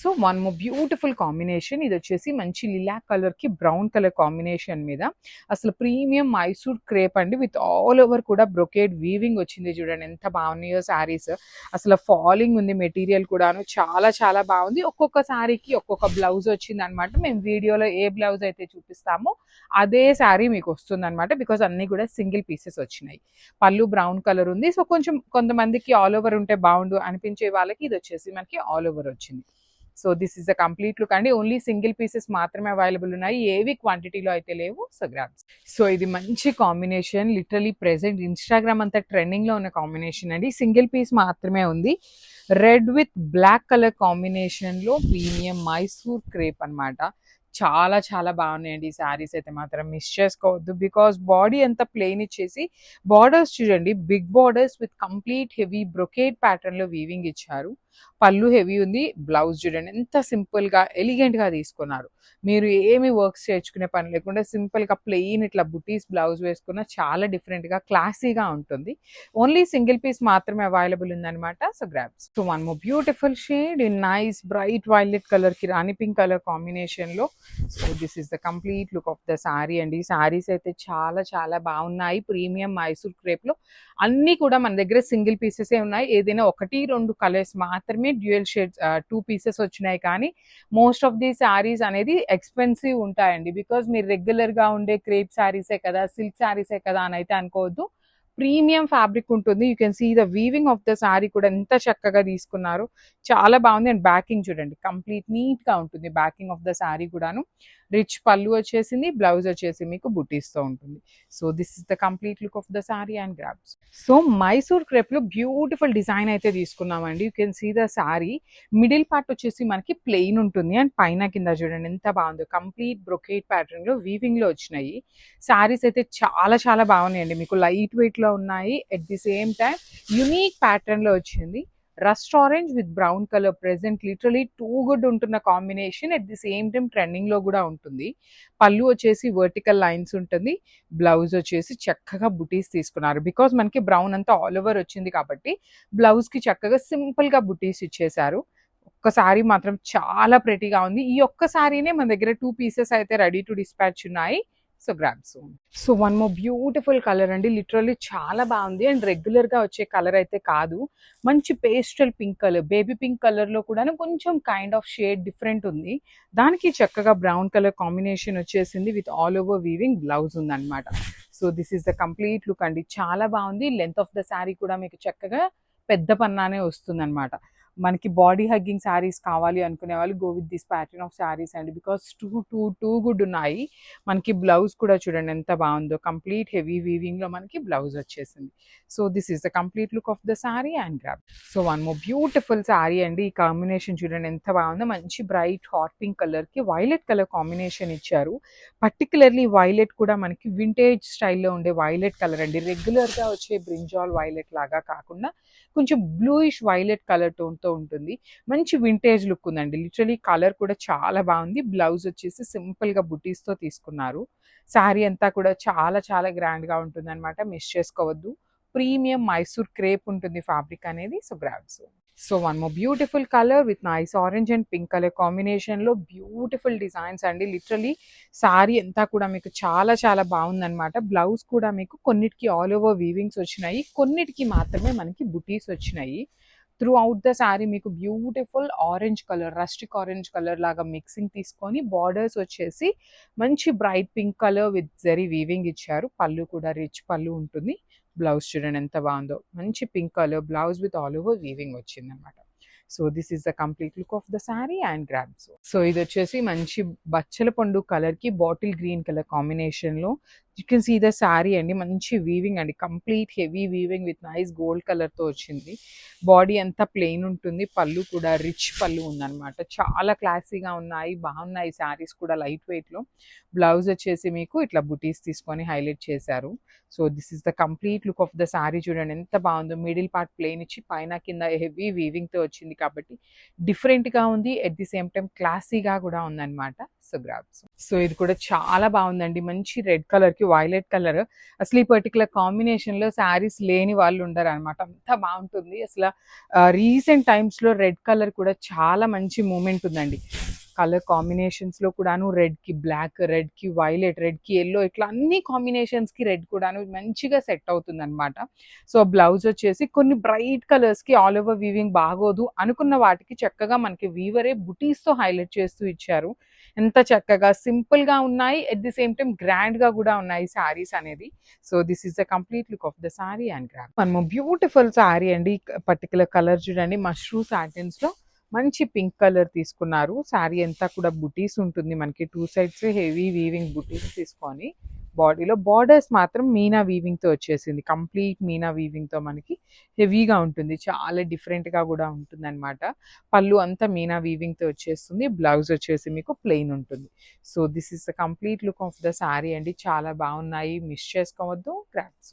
So one more beautiful combination. ఇది వచ్చేసి మంచి లిలాక్ కలర్ కి బ్రౌన్ కలర్ కాంబినేషన్ మీద అసలు ప్రీమియం మైసూర్ క్రేప్ అండి, విత్ ఆల్ ఓవర్ కూడా బ్రొకేడ్ వీవింగ్ వచ్చింది. చూడండి ఎంత బాగున్నాయో శారీస్. అసలు ఫాలింగ్ ఉంది మెటీరియల్ కూడాను, చాలా చాలా బాగుంది. ఒక్కొక్క శారీకి ఒక్కొక్క బ్లౌజ్ వచ్చింది అనమాట. మేము వీడియోలో ఏ బ్లౌజ్ అయితే చూపిస్తామో అదే శారీ మీకు వస్తుంది అనమాట, బికాస్ అన్ని కూడా సింగిల్ పీసెస్ వచ్చినాయి. పళ్ళు బ్రౌన్ కలర్ ఉంది. సో కొంచెం కొంతమందికి ఆల్ ఓవర్ ఉంటే బాగుండు అనిపించే వాళ్ళకి ఇది వచ్చేసి మనకి ఆల్ ఓవర్ వచ్చింది. So this is the complete look అండి. ఓన్లీ సింగిల్ పీసెస్ మాత్రమే అవైలబుల్ ఉన్నాయి, ఏవి క్వాంటిటీలో అయితే లేవు. So grabs. సో ఇది మంచి కాంబినేషన్, లిటరలీ ప్రెసెంట్ ఇన్స్టాగ్రామ్ అంతా ట్రెండింగ్ లో ఉన్న కాంబినేషన్ అండి. సింగిల్ పీస్ మాత్రమే ఉంది. Red with black colour combination లో ప్రీమియం మైసూర్ క్రేప్ అన్నమాట. చాలా చాలా బాగున్నాయండి ఈ శారీస్ అయితే మాత్రం మిస్ చేసుకోవద్దు. బికాస్ బాడీ అంతా ప్లెయిన్ ఇచ్చేసి బార్డర్స్ చూడండి, big borders with complete heavy brocade pattern లో వీవింగ్ ఇచ్చారు. పళ్ళు హెవీ ఉంది. బ్లౌజ్ చూడండి ఎంత సింపుల్ గా ఎలిగెంట్ గా తీసుకున్నారు. మీరు ఏమి వర్క్స్ చేర్చుకునే పని లేకుండా సింపుల్ గా ప్లెయిన్ ఇట్లా బుటీస్ బ్లౌజ్ వేసుకున్న చాలా డిఫరెంట్ గా క్లాసీగా ఉంటుంది. ఓన్లీ సింగిల్ పీస్ మాత్రమే అవైలబుల్ ఉందన్నమాట. So grabs. So one more beautiful shade in nice bright violet colour కి రాణి పింక్ కలర్ కాంబినేషన్ లో. So this is the complete look of the sari అండి. శారీస్ అయితే చాలా చాలా బాగున్నాయి. ప్రీమియం మైసూర్ క్రేప్ లో అన్ని కూడా మన దగ్గర సింగిల్ పీసెస్ ఉన్నాయి. ఏదైనా ఒకటి రెండు కలర్స్ మాత్రమే డ్యూయల్ షేడ్స్ 2 పీసెస్ వచ్చినాయి. కానీ మోస్ట్ ఆఫ్ ది శారీస్ అనేది ఎక్స్పెన్సివ్ ఉంటాయండి. బికాజ్ మీరు రెగ్యులర్ గా ఉండే క్రేప్ శారీసే కదా, సిల్క్ శారీసే కదా అని అయితే అనుకోవద్దు. ప్రీమియం ఫ్యాబ్రిక్ ఉంటుంది. You can see the weaving of the sari కూడా ఎంత చక్కగా తీసుకున్నారు. చాలా బాగుంది. అండ్ బ్యాకింగ్ చూడండి, కంప్లీట్ నీట్ గా ఉంటుంది బ్యాకింగ్ ఆఫ్ ద శారీ కూడాను. రిచ్ పళ్ళు వచ్చేసింది, బ్లౌజ్ వచ్చేసి మీకు బుటీస్తో ఉంటుంది. So this is the complete look of the sari and grabs. So Mysore crepe లో బ్యూటిఫుల్ డిజైన్ అయితే తీసుకున్నామండి. You can see the sari middle part వచ్చేసి మనకి ప్లెయిన్ ఉంటుంది. అండ్ పైన కింద చూడండి ఎంత బాగుందో, కంప్లీట్ బ్రొకేట్ ప్యాటర్న్ లో వీవింగ్ లో వచ్చినాయి. శారీస్ అయితే చాలా చాలా బాగున్నాయండి. మీకు లైట్ వెయిట్ లో ఉన్నాయి. At the same time unique pattern లో వచ్చింది. Rust orange with brown colour present literally too good ఉంటున్న combination. At the same time trending లో కూడా ఉంటుంది. పళ్ళు వచ్చేసి వర్టికల్ లైన్స్ ఉంటుంది. బ్లౌజ్ వచ్చేసి చక్కగా బుటీస్ తీసుకున్నారు. బికాస్ మనకి బ్రౌన్ అంతా ఆల్ ఓవర్ వచ్చింది కాబట్టి బ్లౌజ్ కి చక్కగా సింపుల్ గా బుటీస్ ఇచ్చేసారు. ఒక్క సారీ మాత్రం చాలా ప్రెటీగా ఉంది. ఈ ఒక్క సారీనే మన దగ్గర 2 పీసెస్ అయితే రెడీ టు డిస్పాచ్ ఉన్నాయి. So grab soon. So one more beautiful colour అండి. లిటరల్లీ చాలా బాగుంది. అండ్ రెగ్యులర్ గా వచ్చే కలర్ అయితే కాదు. మంచి pastel pink colour, baby pink colour లో కూడా కొంచెం కైండ్ ఆఫ్ షేడ్ డిఫరెంట్ ఉంది. దానికి చక్కగా బ్రౌన్ కలర్ కాంబినేషన్ వచ్చేసింది with all over weaving blouse ఉంది అనమాట. So this is the complete look అండి. చాలా బాగుంది. లెంత్ ఆఫ్ ద శారీ కూడా మీకు చక్కగా పెద్ద పన్నానే వస్తుంది అనమాట. మనకి బాడీ హగ్గింగ్ శారీస్ కావాలి అనుకునే వాళ్ళు go with this pattern of saris అండి. బికాస్ టూ గుడ్ ఉన్నాయి. మనకి బ్లౌజ్ కూడా చూడండి ఎంత బాగుందో, కంప్లీట్ హెవీ వీవింగ్ లో మనకి బ్లౌజ్ వచ్చేసింది. So this is the complete look of the sari and grab. So one more beautiful sari అండి. ఈ కాంబినేషన్ చూడండి ఎంత బాగుందో. మంచి బ్రైట్ హాట్ పింక్ కలర్ కి వైలెట్ కలర్ కాంబినేషన్ ఇచ్చారు. పర్టికులర్లీ వైలెట్ కూడా మనకి వింటేజ్ స్టైల్లో ఉండే వైలెట్ కలర్ అండి. రెగ్యులర్ గా వచ్చే బ్రింజాల్ వైలెట్ లాగా కాకుండా కొంచెం బ్లూయిష్ వైలెట్ కలర్ టోన్తో ఉంటుంది. మంచి వింటేజ్ లుక్ ఉందండి. లిటరలీ కలర్ కూడా చాలా బాగుంది. బ్లౌజ్ వచ్చేసి సింపుల్ గా బుటీస్తో తీసుకున్నారు. శారీ అంతా కూడా చాలా చాలా గ్రాండ్ గా ఉంటుంది అనమాట. మిస్ చేసుకోవద్దు. ప్రీమియం మైసూర్ క్రేప్ ఉంటుంది ఫ్యాబ్రిక్ అనేది. So grabs. So one more beautiful colour with nice orange and pink colour combination లో బ్యూటిఫుల్ డిజైన్స్ అండి. లిటరలీ శారీ అంతా కూడా మీకు చాలా చాలా బాగుందన్నమాట. బ్లౌజ్ కూడా మీకు కొన్నిటికి ఆల్ ఓవర్ వీవింగ్స్ వచ్చినాయి, కొన్నిటికి మాత్రమే మనకి బుటీస్ వచ్చినాయి. త్రూ అవుట్ ద శారీ మీకు beautiful orange colour, rustic orange colour లాగా మిక్సింగ్ తీసుకొని బార్డర్స్ వచ్చేసి మంచి bright pink colour with zari weaving ఇచ్చారు. పళ్ళు కూడా రిచ్ పళ్ళు ఉంటుంది. బ్లౌజ్ చూడండి ఎంత బాగుందో, మంచి pink colour blouse with all over weaving వచ్చింది అనమాట. So this is the complete look of the sari and grabs. So ఇది వచ్చేసి మంచి బచ్చల పండు కలర్ కి బాటిల్ గ్రీన్ కలర్ కాంబినేషన్ లో you can see the sari అండి. మంచి వీవింగ్ అండి, complete heavy weaving with nice gold colour తో వచ్చింది. బాడీ అంతా ప్లెయిన్ ఉంటుంది. పళ్ళు కూడా రిచ్ పళ్ళు ఉందన్నమాట. చాలా క్లాసీగా ఉన్నాయి, బాగున్నాయి శారీస్ కూడా లైట్ వెయిట్ లో. బ్లౌజ్ వచ్చేసి మీకు ఇట్లా బుటీస్ తీసుకొని హైలైట్ చేశారు. So this is the complete look of the sari. చూడండి ఎంత బాగుందో. మిడిల్ పార్ట్ ప్లెయిన్ ఇచ్చి పైన కింద హెవీ వీవింగ్ తో వచ్చింది కాబట్టి డిఫరెంట్ గా ఉంది. ఎట్ ది సేమ్ టైం క్లాసీగా కూడా ఉందన్నమాట. So grabs. సో ఇది కూడా చాలా బాగుందండి. మంచి రెడ్ కలర్ కి వైలెట్ కలర్. అసలు ఈ పర్టికులర్ కాంబినేషన్ లో శారీస్ లేని వాళ్ళు ఉండరు అనమాట. అంత బాగుంటుంది. అసలు రీసెంట్ టైమ్స్ లో రెడ్ కలర్ కూడా చాలా మంచి మూమెంట్ ఉందండి. కలర్ కాంబినేషన్స్ లో కూడాను రెడ్ కి బ్లాక్, రెడ్ కి వైలెట్, రెడ్ కి ఎల్లో, ఇట్లా అన్ని కాంబినేషన్స్ కి రెడ్ కూడాను మంచిగా సెట్ అవుతుంది అనమాట. సో బ్లౌజ్ వచ్చేసి కొన్ని బ్రైట్ కలర్స్ కి ఆల్ ఓవర్ వీవింగ్ బాగోదు అనుకున్న వాటికి చక్కగా మనకి వీవరే బుటీస్ తో హైలైట్ చేస్తూ ఇచ్చారు. ఎంత చక్కగా సింపుల్ గా ఉన్నాయి, at the same time grand గా కూడా ఉన్నాయి సారీస్ అనేది. So this is the complete look of the sorry and grab. మనము బ్యూటిఫుల్ సారీ అండి. పర్టికులర్ కలర్ చూడండి, మష్రూ సాటిన్స్ లో మంచి పింక్ కలర్ తీసుకున్నారు. శారీ అంతా కూడా బుటీస్ ఉంటుంది మనకి. 2 సైడ్స్ హెవీ వీవింగ్ బుటీస్ తీసుకొని బాడీలో బార్డర్స్ మాత్రం మీనా వీవింగ్ తో వచ్చేసింది. కంప్లీట్ మీనా వీవింగ్ తో మనకి హెవీగా ఉంటుంది. చాలా డిఫరెంట్ గా కూడా ఉంటుంది అనమాట. పళ్ళు అంతా మీనా వీవింగ్ తో వచ్చేస్తుంది. బ్లౌజ్ వచ్చేసి మీకు ప్లెయిన్ ఉంటుంది. So this is the complete look of the sari అండి. చాలా బాగున్నాయి, మిస్ చేసుకోవద్దు. గ్రాబ్స్.